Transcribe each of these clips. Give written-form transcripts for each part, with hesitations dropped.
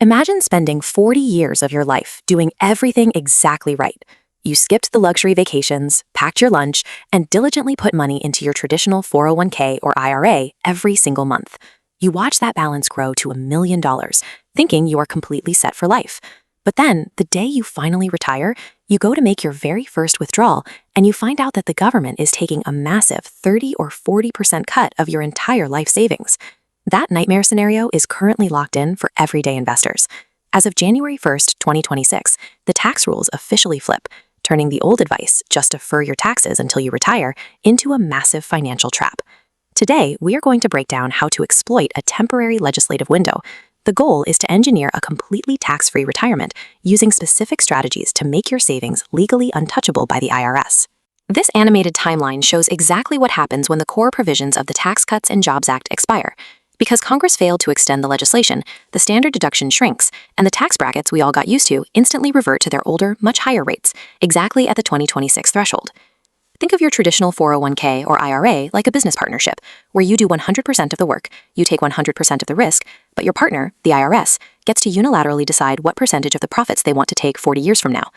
Imagine spending 40 years of your life doing everything exactly right. You skipped the luxury vacations, packed your lunch, and diligently put money into your traditional 401k or IRA every single month. You watch that balance grow to $1 million, thinking you are completely set for life. But then, the day you finally retire, you go to make your very first withdrawal, and you find out that the government is taking a massive 30 or 40% cut of your entire life savings. That nightmare scenario is currently locked in for everyday investors. As of January 1st, 2026, the tax rules officially flip, turning the old advice, just defer your taxes until you retire, into a massive financial trap. Today, we are going to break down how to exploit a temporary legislative window. The goal is to engineer a completely tax-free retirement using specific strategies to make your savings legally untouchable by the IRS. This animated timeline shows exactly what happens when the core provisions of the Tax Cuts and Jobs Act expire. Because Congress failed to extend the legislation, the standard deduction shrinks, and the tax brackets we all got used to instantly revert to their older, much higher rates, exactly at the 2026 threshold. Think of your traditional 401k or IRA like a business partnership, where you do 100% of the work, you take 100% of the risk, but your partner, the IRS, gets to unilaterally decide what percentage of the profits they want to take 40 years from now.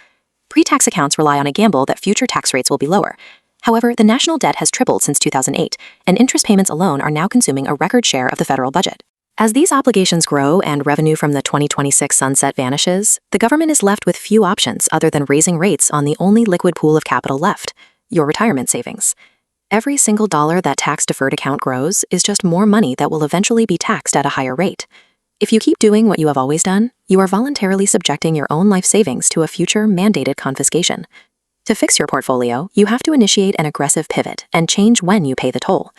Pre-tax accounts rely on a gamble that future tax rates will be lower. However, the national debt has tripled since 2008, and interest payments alone are now consuming a record share of the federal budget. As these obligations grow and revenue from the 2026 sunset vanishes, the government is left with few options other than raising rates on the only liquid pool of capital left: your retirement savings. Every single dollar that tax-deferred account grows is just more money that will eventually be taxed at a higher rate. If you keep doing what you have always done, you are voluntarily subjecting your own life savings to a future mandated confiscation. To fix your portfolio, you have to initiate an aggressive pivot and change when you pay the toll.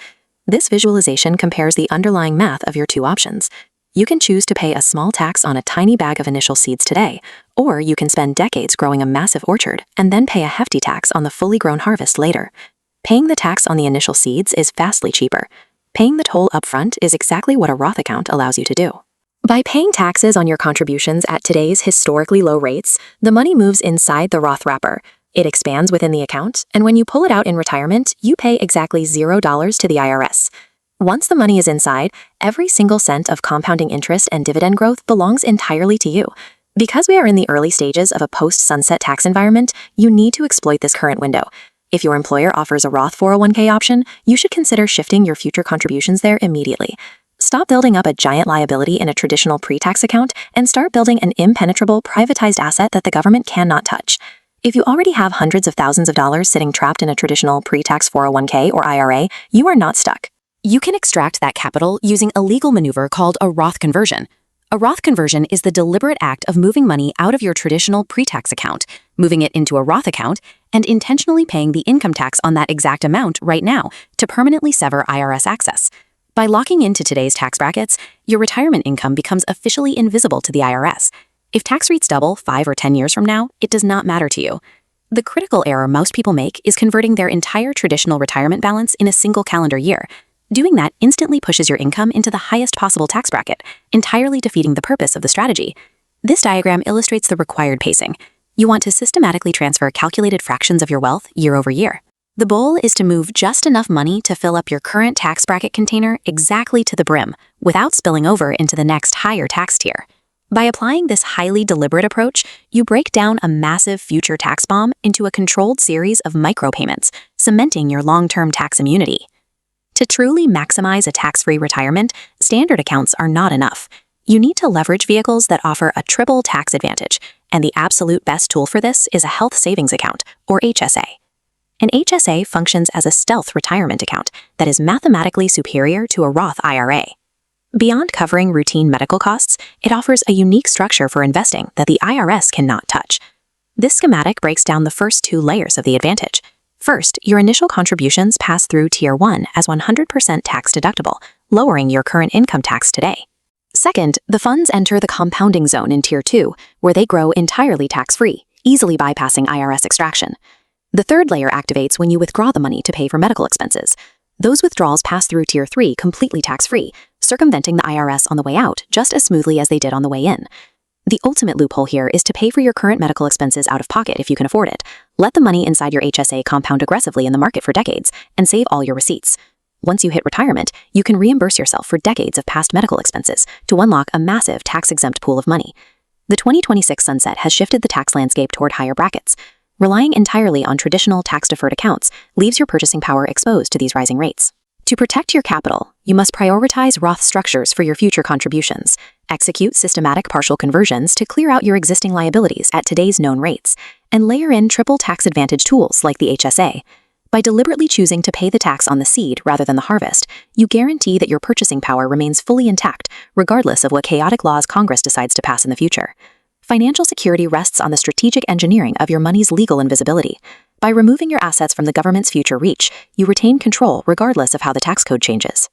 This visualization compares the underlying math of your two options. You can choose to pay a small tax on a tiny bag of initial seeds today, or you can spend decades growing a massive orchard and then pay a hefty tax on the fully grown harvest later. Paying the tax on the initial seeds is vastly cheaper. Paying the toll upfront is exactly what a Roth account allows you to do. By paying taxes on your contributions at today's historically low rates, the money moves inside the Roth wrapper. It expands within the account, and when you pull it out in retirement, you pay exactly $0 to the IRS. Once the money is inside, every single cent of compounding interest and dividend growth belongs entirely to you. Because we are in the early stages of a post-sunset tax environment, you need to exploit this current window. If your employer offers a Roth 401k option, you should consider shifting your future contributions there immediately. Stop building up a giant liability in a traditional pre-tax account and start building an impenetrable, privatized asset that the government cannot touch. If you already have hundreds of thousands of dollars sitting trapped in a traditional pre-tax 401k or IRA, you are not stuck. You can extract that capital using a legal maneuver called a Roth conversion. A Roth conversion is the deliberate act of moving money out of your traditional pre-tax account, moving it into a Roth account, and intentionally paying the income tax on that exact amount right now to permanently sever IRS access. By locking into today's tax brackets, your retirement income becomes officially invisible to the IRS. If tax rates double 5 or 10 years from now, it does not matter to you. The critical error most people make is converting their entire traditional retirement balance in a single calendar year. Doing that instantly pushes your income into the highest possible tax bracket, entirely defeating the purpose of the strategy. This diagram illustrates the required pacing. You want to systematically transfer calculated fractions of your wealth year over year. The goal is to move just enough money to fill up your current tax bracket container exactly to the brim, without spilling over into the next higher tax tier. By applying this highly deliberate approach, you break down a massive future tax bomb into a controlled series of micropayments, cementing your long-term tax immunity. To truly maximize a tax-free retirement, standard accounts are not enough. You need to leverage vehicles that offer a triple tax advantage, and the absolute best tool for this is a health savings account, or HSA. An HSA functions as a stealth retirement account that is mathematically superior to a Roth IRA. Beyond covering routine medical costs, it offers a unique structure for investing that the IRS cannot touch. This schematic breaks down the first two layers of the advantage. First, your initial contributions pass through Tier 1 as 100% tax deductible, lowering your current income tax today. Second, the funds enter the compounding zone in Tier 2, where they grow entirely tax-free, easily bypassing IRS extraction. The third layer activates when you withdraw the money to pay for medical expenses. Those withdrawals pass through Tier 3 completely tax-free, circumventing the IRS on the way out just as smoothly as they did on the way in. The ultimate loophole here is to pay for your current medical expenses out of pocket if you can afford it. Let the money inside your HSA compound aggressively in the market for decades and save all your receipts. Once you hit retirement, you can reimburse yourself for decades of past medical expenses to unlock a massive tax-exempt pool of money. The 2026 sunset has shifted the tax landscape toward higher brackets. Relying entirely on traditional tax-deferred accounts leaves your purchasing power exposed to these rising rates. To protect your capital, you must prioritize Roth structures for your future contributions, execute systematic partial conversions to clear out your existing liabilities at today's known rates, and layer in triple tax advantage tools like the HSA. By deliberately choosing to pay the tax on the seed rather than the harvest, you guarantee that your purchasing power remains fully intact, regardless of what chaotic laws Congress decides to pass in the future. Financial security rests on the strategic engineering of your money's legal invisibility. By removing your assets from the government's future reach, you retain control regardless of how the tax code changes.